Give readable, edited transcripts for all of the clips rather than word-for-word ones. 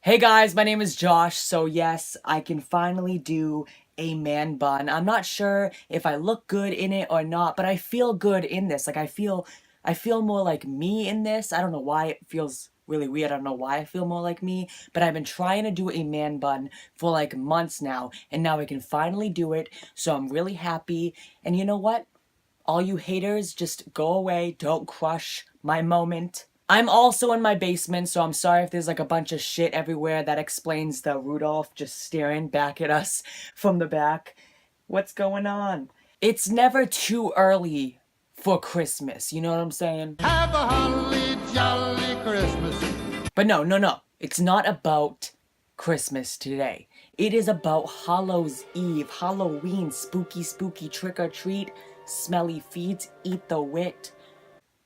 Hey guys, my name is Josh. So yes, I can finally do a man bun. I'm not sure if I look good in it or not, but I feel good in this. I feel more like me in this. I don't know why it feels really weird. I don't know why I feel more like me, but I've been trying to do a man bun for like months now, and now I can finally do it. So I'm really happy. And you know what? All you haters, just go away. Don't crush my moment. I'm also in my basement, so I'm sorry if there's like a bunch of shit everywhere. That explains the Rudolph just staring back at us from the back. What's going on? It's never too early for Christmas, you know what I'm saying? Have a holly jolly Christmas. But no. It's not about Christmas today. It is about Hallows Eve, Halloween, spooky, trick or treat, smelly feet, eat the wit.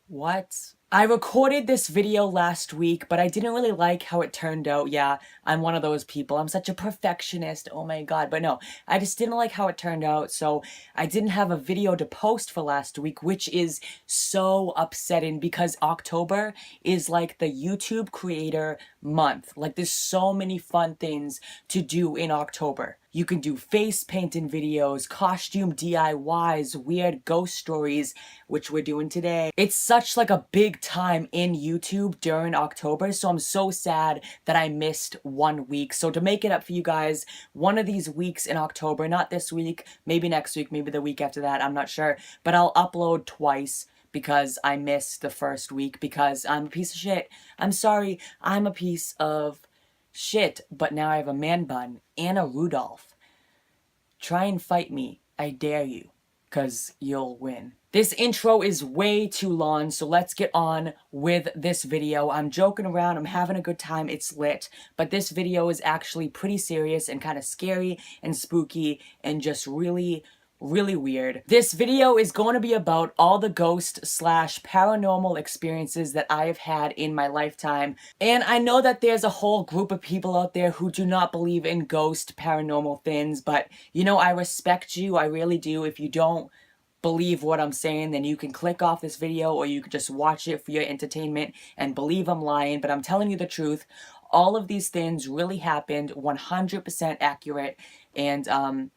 What? I recorded this video last week, but I didn't really like how it turned out. Yeah, I'm one of those people. I'm such a perfectionist. Oh my god. But no, I just didn't like how it turned out, so I didn't have a video to post for last week, which is so upsetting because October is like the YouTube creator month. Like, there's so many fun things to do in October. You can do face painting videos, costume DIYs, weird ghost stories, which we're doing today. It's such like a big time in YouTube during October, so I'm so sad that I missed 1 week. So to make it up for you guys, one of these weeks in October, not this week, maybe next week, maybe the week after that, I'm not sure, but I'll upload twice because I missed the first week because I'm a piece of shit. I'm sorry, I'm a piece of shit, but now I have a man bun and a Rudolph. Try and fight me, I dare you, cause you'll win. This intro is way too long, so let's get on with this video. I'm joking around, I'm having a good time, it's lit, but this video is actually pretty serious and kind of scary and spooky and just really weird. This video is going to be about all the ghost slash paranormal experiences that I have had in my lifetime. And I know that there's a whole group of people out there who do not believe in ghost paranormal things, but you know, I respect you, I really do. If you don't believe what I'm saying, then you can click off this video or you can just watch it for your entertainment and believe I'm lying, but I'm telling you the truth. All of these things really happened, 100% accurate, and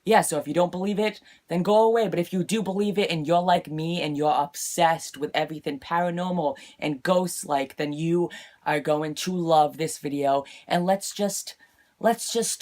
yeah, so if you don't believe it, then go away. But if you do believe it and you're like me and you're obsessed with everything paranormal and ghost-like, then you are going to love this video. And let's just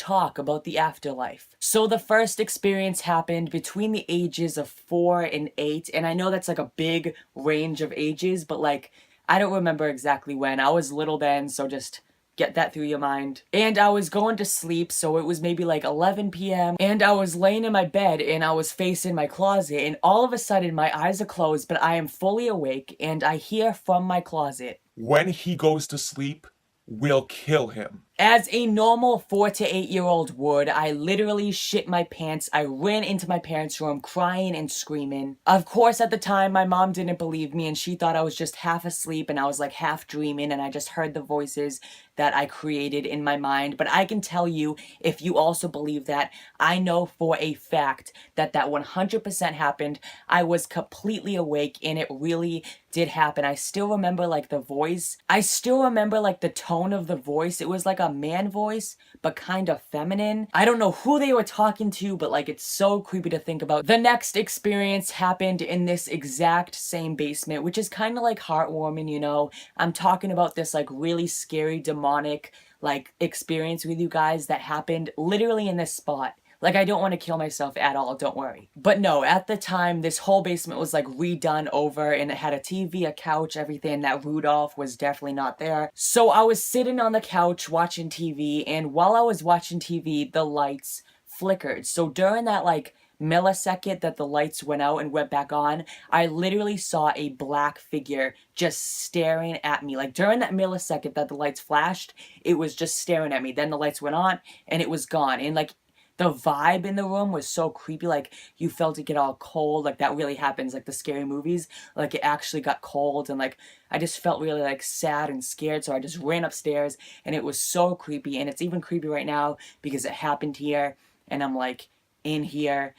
talk about the afterlife. So the first experience happened between the ages of 4 and 8. And I know that's like a big range of ages, but like, I don't remember exactly when. I was little then, so just get that through your mind. And I was going to sleep, so it was maybe like 11 p.m. And I was laying in my bed and I was facing my closet, and all of a sudden my eyes are closed, but I am fully awake, and I hear from my closet, "When he goes to sleep, we'll kill him." as a normal 4 to 8-year-old would, I literally shit my pants. I ran into my parents' room crying and screaming. Of course, at the time, my mom didn't believe me and she thought I was just half asleep and I was like half dreaming and I just heard the voices that I created in my mind. But I can tell you, if you also believe that, I know for a fact that that 100% happened. I was completely awake and it really did happen. I still remember like the voice. I still remember like the tone of the voice. It was like a man voice, but kind of feminine. I don't know who they were talking to, but like, it's so creepy to think about. The next experience happened in this exact same basement, which is kind of like heartwarming, you know? I'm talking about this like really scary, demonic like experience with you guys that happened literally in this spot. Like, I don't want to kill myself at all, don't worry. But no, at the time, this whole basement was like redone over and it had a TV, a couch, everything. That Rudolph was definitely not there. So I was sitting on the couch watching TV, and while I was watching TV, the lights flickered. So during that like millisecond that the lights went out and went back on, I literally saw a black figure just staring at me. Like, during that millisecond that the lights flashed, it was just staring at me. Then the lights went on and it was gone. And like, the vibe in the room was so creepy. Like, you felt it get all cold. Like, that really happens, like the scary movies. Like, it actually got cold, and like, I just felt really like sad and scared, so I just ran upstairs, and it was so creepy. And it's even creepy right now because it happened here and I'm like in here.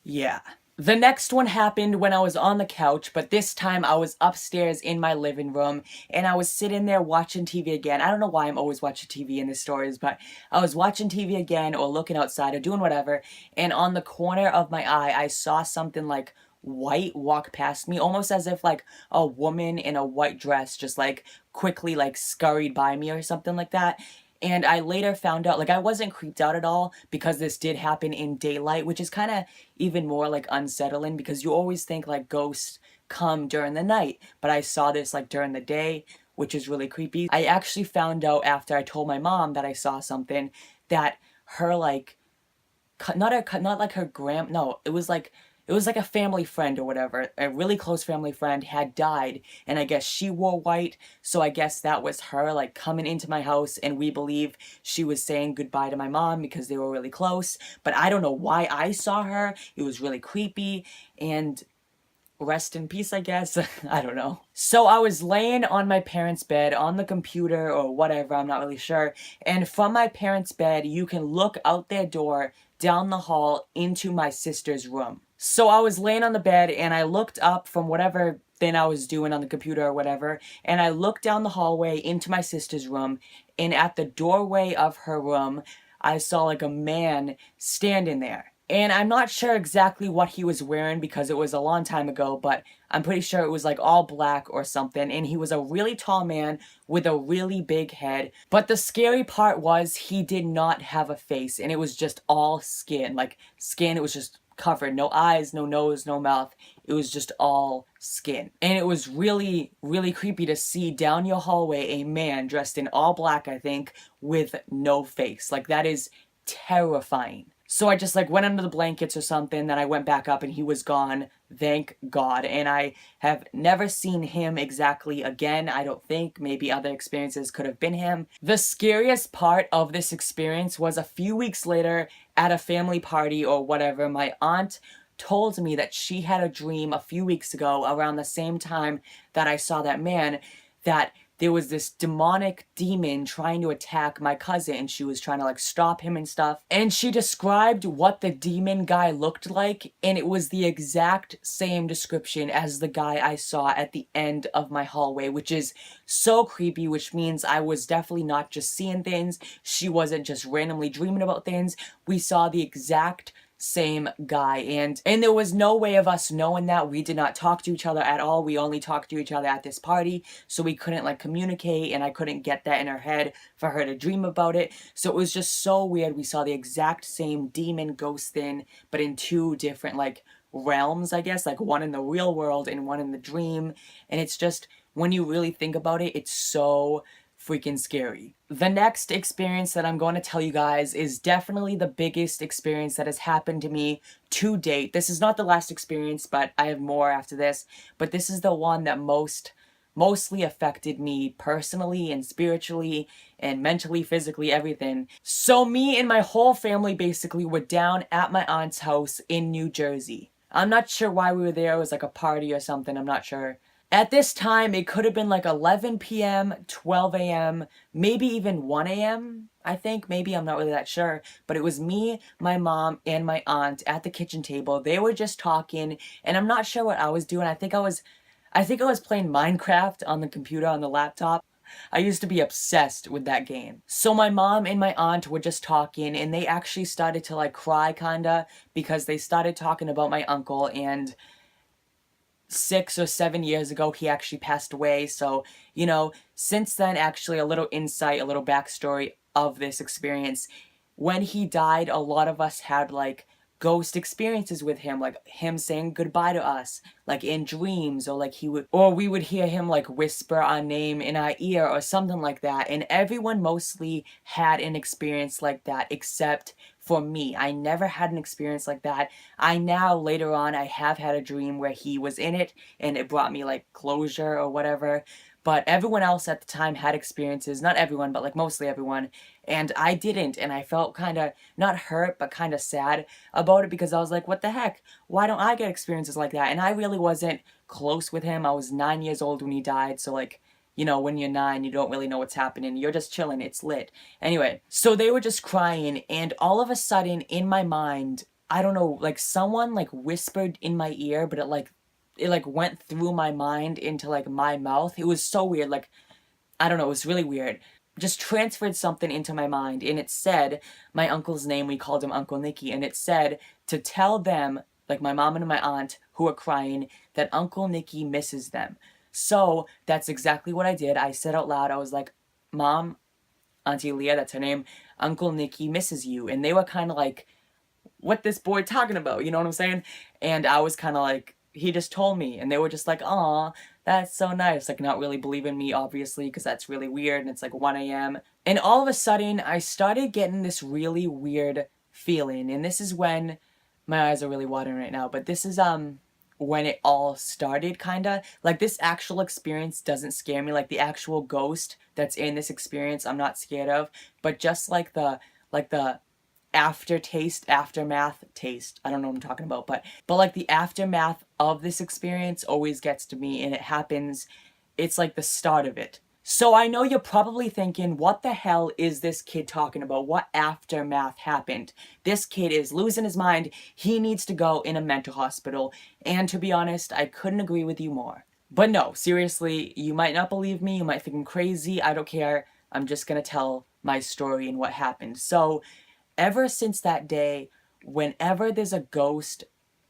Yeah. The next one happened when I was on the couch, but this time I was upstairs in my living room and I was sitting there watching TV again. I don't know why I'm always watching TV in these stories, but I was watching TV again or looking outside or doing whatever, and on the corner of my eye I saw something like white walk past me, almost as if like a woman in a white dress just like quickly like scurried by me or something like that. And I later found out, like, I wasn't creeped out at all because this did happen in daylight, which is kind of even more, like, unsettling because you always think, like, ghosts come during the night. But I saw this, like, during the day, which is really creepy. I actually found out after I told my mom that I saw something that her, like, not like her no, it was like a family friend or whatever, a really close family friend had died, and I guess she wore white, so I guess that was her, like, coming into my house, and we believe she was saying goodbye to my mom because they were really close, but I don't know why I saw her. It was really creepy, and rest in peace, I guess. I don't know. So I was laying on my parents' bed on the computer or whatever, I'm not really sure, and from my parents' bed you can look out their door down the hall into my sister's room. So I was laying on the bed and I looked up from whatever thing I was doing on the computer or whatever, and I looked down the hallway into my sister's room, and at the doorway of her room I saw like a man standing there. And I'm not sure exactly what he was wearing because it was a long time ago, but I'm pretty sure it was like all black or something. And he was a really tall man with a really big head. But the scary part was he did not have a face, and it was just all skin. Like skin, it was just covered. No eyes, no nose, no mouth. It was just all skin. And it was really, really creepy to see down your hallway a man dressed in all black, I think, with no face. Like, that is terrifying. So I just like went under the blankets or something, then I went back up and he was gone, thank God. And I have never seen him exactly again, I don't think. Maybe other experiences could have been him. The scariest part of this experience was a few weeks later at a family party or whatever. My aunt told me that she had a dream a few weeks ago around the same time that I saw that man, that there was this demonic demon trying to attack my cousin, and she was trying to like stop him and stuff. And she described what the demon guy looked like, and it was the exact same description as the guy I saw at the end of my hallway, which is so creepy, which means I was definitely not just seeing things. She wasn't just randomly dreaming about things. We saw the exact same guy, and there was no way of us knowing that. We did not talk to each other at all. We only talked to each other at this party, so we couldn't like communicate, and I couldn't get that in her head for her to dream about it. So it was just so weird. We saw the exact same demon ghost thing, but in two different like realms, I guess, like one in the real world and one in the dream. And it's just, when you really think about it, it's so freaking scary. The next experience that I'm going to tell you guys is definitely the biggest experience that has happened to me to date. This is not the last experience, but I have more after this. But this is the one that mostly affected me personally and spiritually and mentally, physically, everything. So me and my whole family basically were down at my aunt's house in New Jersey. I'm not sure why we were there. It was like a party or something. I'm not sure. At this time, it could have been like 11 p.m., 12 a.m., maybe even 1 a.m., I think. Maybe, I'm not really that sure. But it was me, my mom, and my aunt at the kitchen table. They were just talking, and I'm not sure what I was doing. I think I was playing Minecraft on the computer, on the laptop. I used to be obsessed with that game. So my mom and my aunt were just talking, and they actually started to like cry kinda, because they started talking about my uncle, and 6 or 7 years ago he actually passed away. So, you know, since then, actually, a little insight, a little backstory of this experience. When he died, a lot of us had like ghost experiences with him, like him saying goodbye to us, like in dreams, or like we would hear him like whisper our name in our ear or something like that. And everyone mostly had an experience like that, except for me. I never had an experience like that. I now, later on, I have had a dream where he was in it, and it brought me like closure or whatever. But everyone else at the time had experiences, not everyone, but like mostly everyone, and I didn't, and I felt kind of, not hurt, but kind of sad about it, because I was like, what the heck? Why don't I get experiences like that? And I really wasn't close with him. I was 9 years old when he died, so like, you know, when you're 9, you don't really know what's happening. You're just chilling, it's lit. Anyway, so they were just crying, and all of a sudden, in my mind, I don't know, like someone like whispered in my ear, but it like went through my mind into like my mouth. It was so weird. Like, I don't know, it was really weird. Just transferred something into my mind, and it said my uncle's name. We called him Uncle Nicky, and it said to tell them, like my mom and my aunt who are crying, that Uncle Nicky misses them. So that's exactly what I did. I said out loud, I was like, Mom, Auntie Leah, that's her name, Uncle Nicky misses you. And they were kind of like, what this boy talking about? You know what I'm saying? And I was kind of like, he just told me. And they were just like, aw, that's so nice. Like, not really believing me, obviously, because that's really weird. And it's like 1 a.m. And all of a sudden, I started getting this really weird feeling. And this is when, my eyes are really watering right now, but this is, when it all started, kinda. Like, this actual experience doesn't scare me. Like, the actual ghost that's in this experience, I'm not scared of. But just like the aftermath taste, I don't know what I'm talking about, but like the aftermath of this experience always gets to me, and it happens, it's like the start of it. So I know you're probably thinking, what the hell is this kid talking about? What aftermath happened? This kid is losing his mind. He needs to go in a mental hospital. And to be honest, I couldn't agree with you more. But no, seriously, you might not believe me. You might think I'm crazy. I don't care. I'm just gonna tell my story and what happened. So, ever since that day, whenever there's a ghost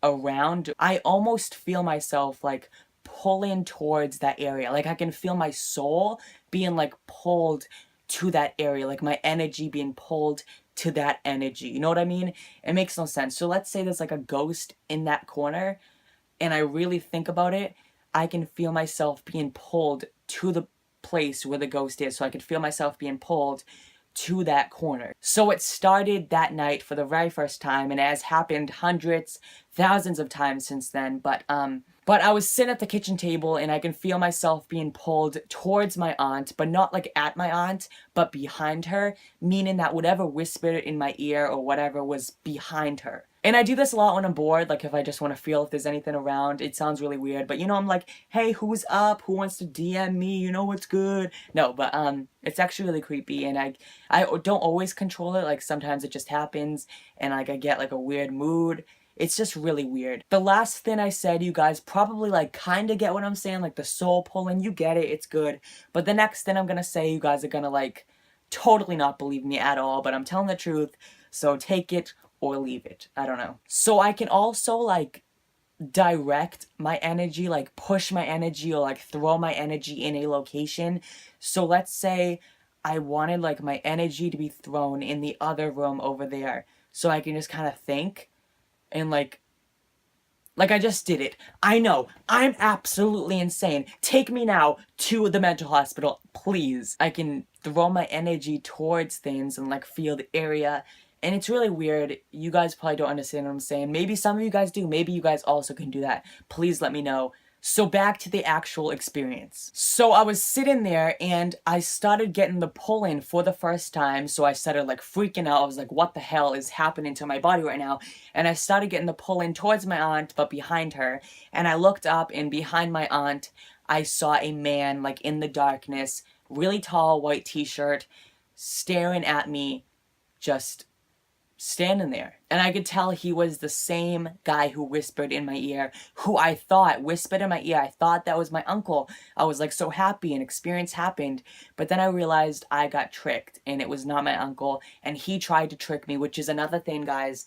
around, I almost feel myself like pulling towards that area. Like I can feel my soul being like pulled to that area, like my energy being pulled to that energy. You know what I mean? It makes no sense. So let's say there's like a ghost in that corner, and I really think about it, I can feel myself being pulled to the place where the ghost is. So I could feel myself being pulled to that corner. So it started that night for the very first time, and it has happened hundreds, thousands of times since then. But I was sitting at the kitchen table, and I can feel myself being pulled towards my aunt, but not like at my aunt, but behind her, meaning that whatever whispered in my ear or whatever was behind her. And I do this a lot when I'm bored, like if I just want to feel if there's anything around. It sounds really weird, but you know, I'm like, hey, who's up? Who wants to DM me? You know what's good? No, but it's actually really creepy, and I don't always control it. Like sometimes it just happens, and like I get like a weird mood. It's just really weird. The last thing I said, you guys probably like kind of get what I'm saying, like the soul pulling, you get it, it's good. But the next thing I'm gonna say, you guys are gonna like totally not believe me at all, but I'm telling the truth, so take it or leave it. I don't know. So I can also like direct my energy, like push my energy or like throw my energy in a location. So let's say I wanted like my energy to be thrown in the other room over there, so I can just kind of think and like I just did it. I know, I'm absolutely insane. Take me now to the mental hospital, please. I can throw my energy towards things and like feel the area. And it's really weird. You guys probably don't understand what I'm saying. Maybe some of you guys do. Maybe you guys also can do that. Please let me know. So back to the actual experience. So I was sitting there, and I started getting the pull-in for the first time. So I started like freaking out. I was like, what the hell is happening to my body right now? And I started getting the pull-in towards my aunt, but behind her. And I looked up, and behind my aunt, I saw a man like in the darkness, really tall, white t-shirt, staring at me, just standing there. And I could tell he was the same guy who whispered in my ear, who I thought whispered in my ear. I thought that was my uncle. I was like so happy, an experience happened. But then I realized I got tricked, and it was not my uncle, and he tried to trick me, which is another thing, guys.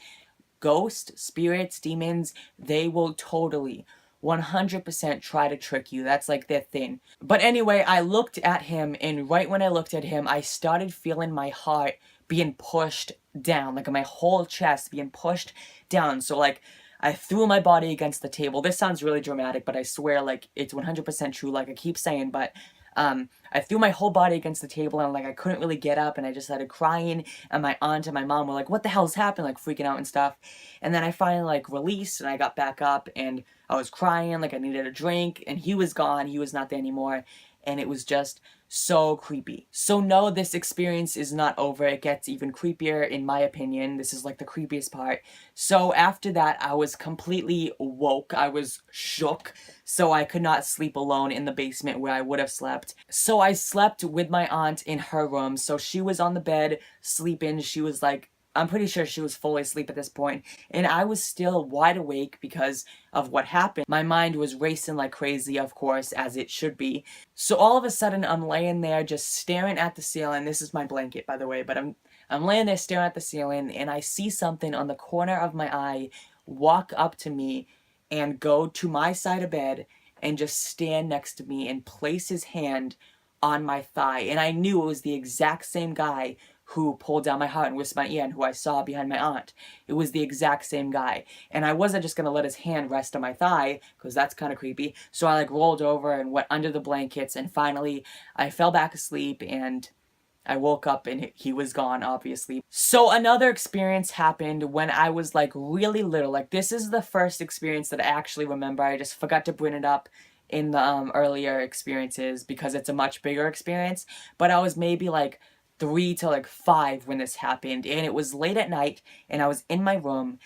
Ghosts, spirits, demons, they will totally 100% try to trick you. That's like their thing. But anyway, I looked at him, and right when I looked at him, I started feeling my heart being pushed down, like my whole chest being pushed down. So like I threw my body against the table. This sounds really dramatic, but I swear like it's 100% true, like I keep saying. But I threw my whole body against the table, and like I couldn't really get up, and I just started crying, and my aunt and my mom were like, what the hell's happened, like freaking out and stuff. And then I finally like released, and I got back up, and I was crying like I needed a drink, and he was gone. He was not there anymore. And it was just so creepy. So no, this experience is not over. It gets even creepier, in my opinion. This is like the creepiest part. So after that, I was completely woke. I was shook. So I could not sleep alone in the basement where I would have slept. So I slept with my aunt in her room. So she was on the bed sleeping. She was like I'm pretty sure she was fully asleep at this point, and I was still wide awake because of what happened. My mind was racing like crazy, of course, as it should be. So all of a sudden, I'm laying there just staring at the ceiling. This is my blanket, by the way, but I'm laying there staring at the ceiling, and I see something on the corner of my eye walk up to me and go to my side of bed and just stand next to me and place his hand on my thigh. And I knew it was the exact same guy who pulled down my heart and whispered in my ear and who I saw behind my aunt. It was the exact same guy. And I wasn't just gonna let his hand rest on my thigh, because that's kind of creepy. So I like rolled over and went under the blankets, and finally I fell back asleep, and I woke up and he was gone, obviously. So another experience happened when I was like really little. Like, this is the first experience that I actually remember. I just forgot to bring it up in the earlier experiences because it's a much bigger experience. But I was maybe like 3 to like 5 when this happened, and it was late at night, and I was in my room,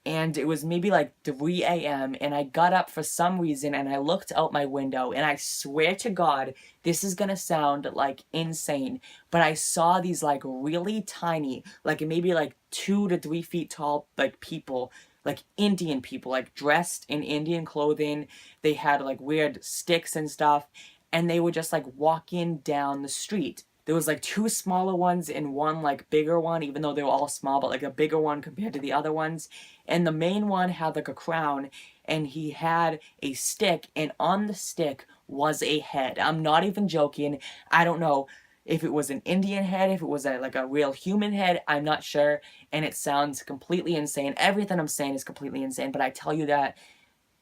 and it was maybe like 3 a.m. and I got up for some reason and I looked out my window, and I swear to God, this is gonna sound like insane, but I saw these like really tiny, like maybe like 2 to 3 feet tall, like people, like Indian people, like dressed in Indian clothing. They had like weird sticks and stuff, and they were just like walking down the street. There was like 2 smaller ones and 1 like bigger one, even though they were all small, but like a bigger one compared to the other ones. And the main one had like a crown, and he had a stick, and on the stick was a head. I'm not even joking. I don't know if it was an Indian head, if it was like a real human head, I'm not sure. And it sounds completely insane. Everything I'm saying is completely insane, but I tell you that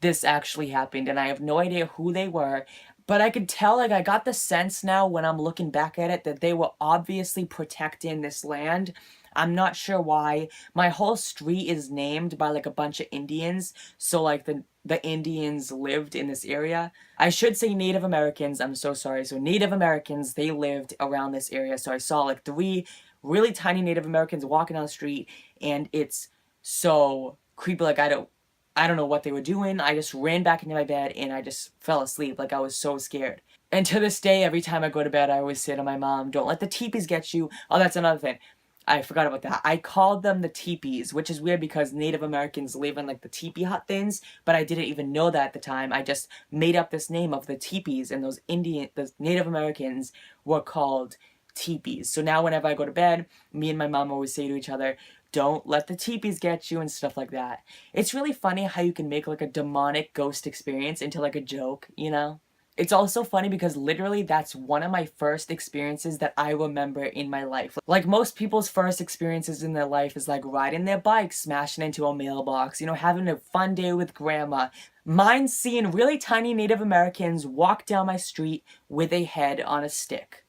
this actually happened, and I have no idea who they were. But I could tell, like, I got the sense now when I'm looking back at it that they were obviously protecting this land. I'm not sure why. My whole street is named by, like, a bunch of Indians. So, like, the Indians lived in this area. I should say Native Americans. I'm so sorry. So, Native Americans, they lived around this area. So, I saw, like, 3 really tiny Native Americans walking down the street. And it's so creepy. Like, I don't know what they were doing. I just ran back into my bed and I just fell asleep. Like, I was so scared. And to this day, every time I go to bed, I always say to my mom, don't let the teepees get you. Oh, that's another thing. I forgot about that. I called them the teepees, which is weird because Native Americans live in like the teepee hut things, but I didn't even know that at the time. I just made up this name of the teepees, and those Native Americans were called teepees. So now whenever I go to bed, me and my mom always say to each other, don't let the teepees get you, and stuff like that. It's really funny how you can make like a demonic ghost experience into like a joke, you know? It's also funny because literally that's one of my first experiences that I remember in my life. Like most people's first experiences in their life is like riding their bike, smashing into a mailbox, you know, having a fun day with grandma. Mine's seeing really tiny Native Americans walk down my street with a head on a stick.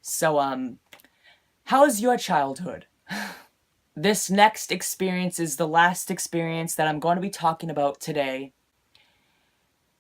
So, how's your childhood? This next experience is the last experience that I'm going to be talking about today.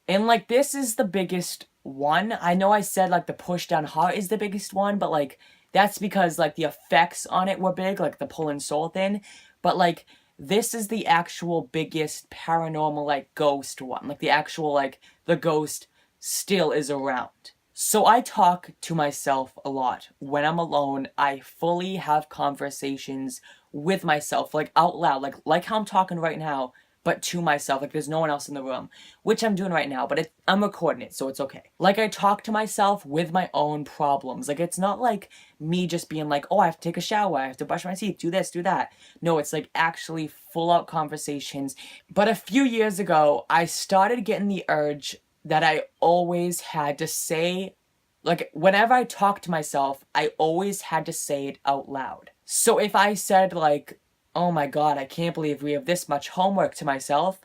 And, like, this is the biggest one. I know I said, like, the push down heart is the biggest one, but, like, that's because, like, the effects on it were big, like, the pull and soul thing. But, like, this is the actual biggest paranormal, like, ghost one. Like, the actual, like, the ghost still is around. So I talk to myself a lot. When I'm alone, I fully have conversations with myself, like, out loud. Like how I'm talking right now, but to myself, like there's no one else in the room, which I'm doing right now, but I'm recording it, so it's okay. Like, I talk to myself with my own problems. Like, it's not like me just being like, oh, I have to take a shower, I have to brush my teeth, do this, do that. No, it's like actually full out conversations. But a few years ago, I started getting the urge that I always had to say, like, whenever I talk to myself, I always had to say it out loud. So if I said, like, oh my god, I can't believe we have this much homework, to myself,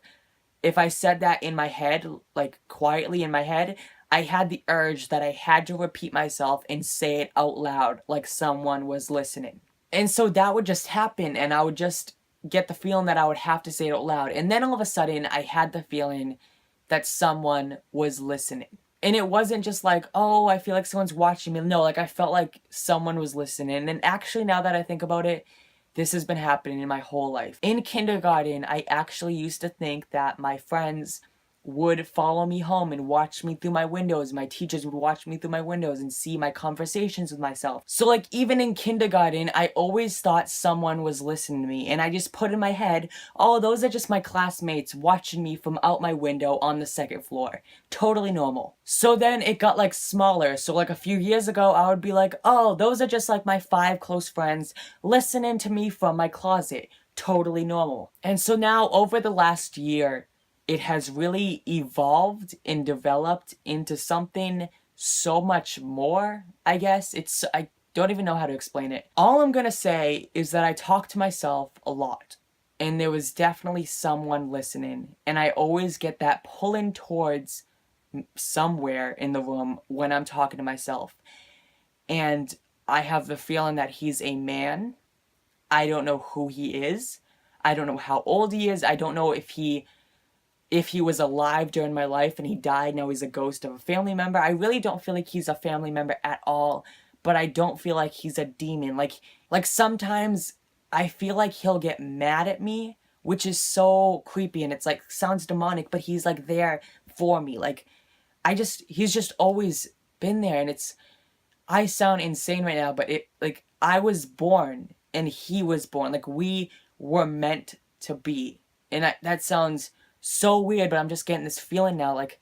if I said that in my head, like, quietly in my head, I had the urge that I had to repeat myself and say it out loud, like someone was listening. And so that would just happen, and I would just get the feeling that I would have to say it out loud. And then all of a sudden, I had the feeling that someone was listening. And it wasn't just like, oh, I feel like someone's watching me. No, like, I felt like someone was listening. And actually, now that I think about it, this has been happening in my whole life. In kindergarten, I actually used to think that my friends would follow me home and watch me through my windows. My teachers would watch me through my windows and see my conversations with myself. So like even in kindergarten, I always thought someone was listening to me, and I just put in my head, oh, those are just my classmates watching me from out my window on the second floor. Totally normal. So then it got like smaller. So like a few years ago, I would be like, oh, those are just like my 5 close friends listening to me from my closet. Totally normal. And so now over the last year, it has really evolved and developed into something so much more, I guess. I don't even know how to explain it. All I'm gonna say is that I talk to myself a lot. And there was definitely someone listening. And I always get that pulling towards somewhere in the room when I'm talking to myself. And I have the feeling that he's a man. I don't know who he is. I don't know how old he is. I don't know if he was alive during my life and he died, now he's a ghost of a family member. I really don't feel like he's a family member at all, but I don't feel like he's a demon. Like sometimes I feel like he'll get mad at me, which is so creepy, and it's like sounds demonic, but he's like there for me. Like he's just always been there, and I sound insane right now, but I was born and he was born. Like we were meant to be. And that sounds so weird, but I'm just getting this feeling now, like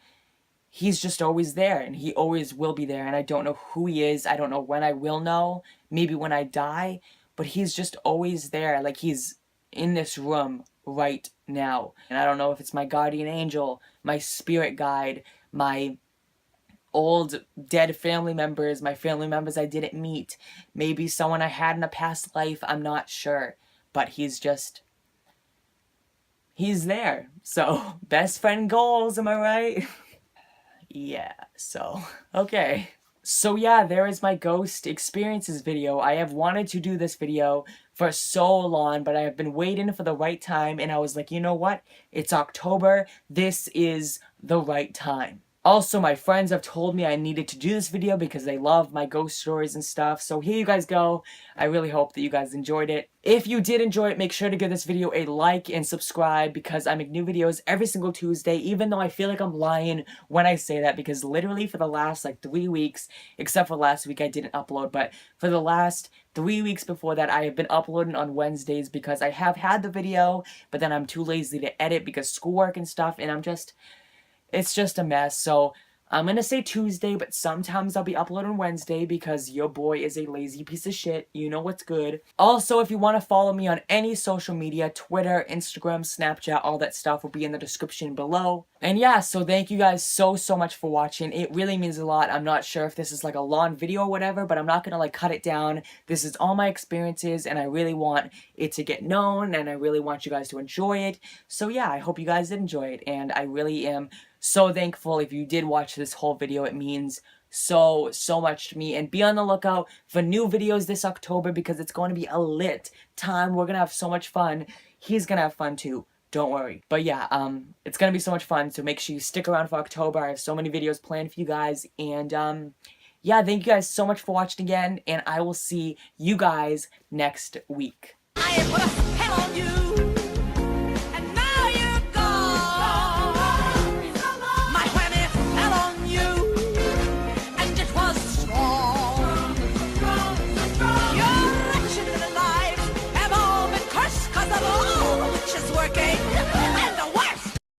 he's just always there, and he always will be there, and I don't know who he is. I don't know when I will know, maybe when I die, but he's just always there, like he's in this room right now. And I don't know if it's my guardian angel, my spirit guide, my old dead family members, my family members I didn't meet, maybe someone I had in a past life, I'm not sure, but he's there. So, best friend goals, am I right? Yeah, so, okay. So yeah, there is my ghost experiences video. I have wanted to do this video for so long, but I have been waiting for the right time, and I was like, you know what? It's October. This is the right time. Also, my friends have told me I needed to do this video because they love my ghost stories and stuff. So here you guys go. I really hope that you guys enjoyed it. If you did enjoy it, make sure to give this video a like and subscribe, because I make new videos every single Tuesday, even though I feel like I'm lying when I say that, because literally for the last like 3 weeks, except for last week I didn't upload, but for the last 3 weeks before that, I have been uploading on Wednesdays because I have had the video, but then I'm too lazy to edit because schoolwork and stuff, and it's just a mess. So I'm gonna say Tuesday, but sometimes I'll be uploading Wednesday because your boy is a lazy piece of shit. You know what's good. Also, if you want to follow me on any social media, Twitter, Instagram, Snapchat, all that stuff will be in the description below. And yeah, so thank you guys so much for watching. It really means a lot. I'm not sure if this is like a long video or whatever, but I'm not gonna like cut it down. This is all my experiences, and I really want it to get known, and I really want you guys to enjoy it. So yeah, I hope you guys did enjoy it, and I really am so thankful if you did watch this whole video. It means so much to me, and be on the lookout for new videos this October because it's going to be a lit time. We're gonna have so much fun. He's gonna have fun too, don't worry. But yeah, it's gonna be so much fun, so make sure you stick around for October. I have so many videos planned for you guys, and yeah, thank you guys so much for watching again, and I will see you guys next week.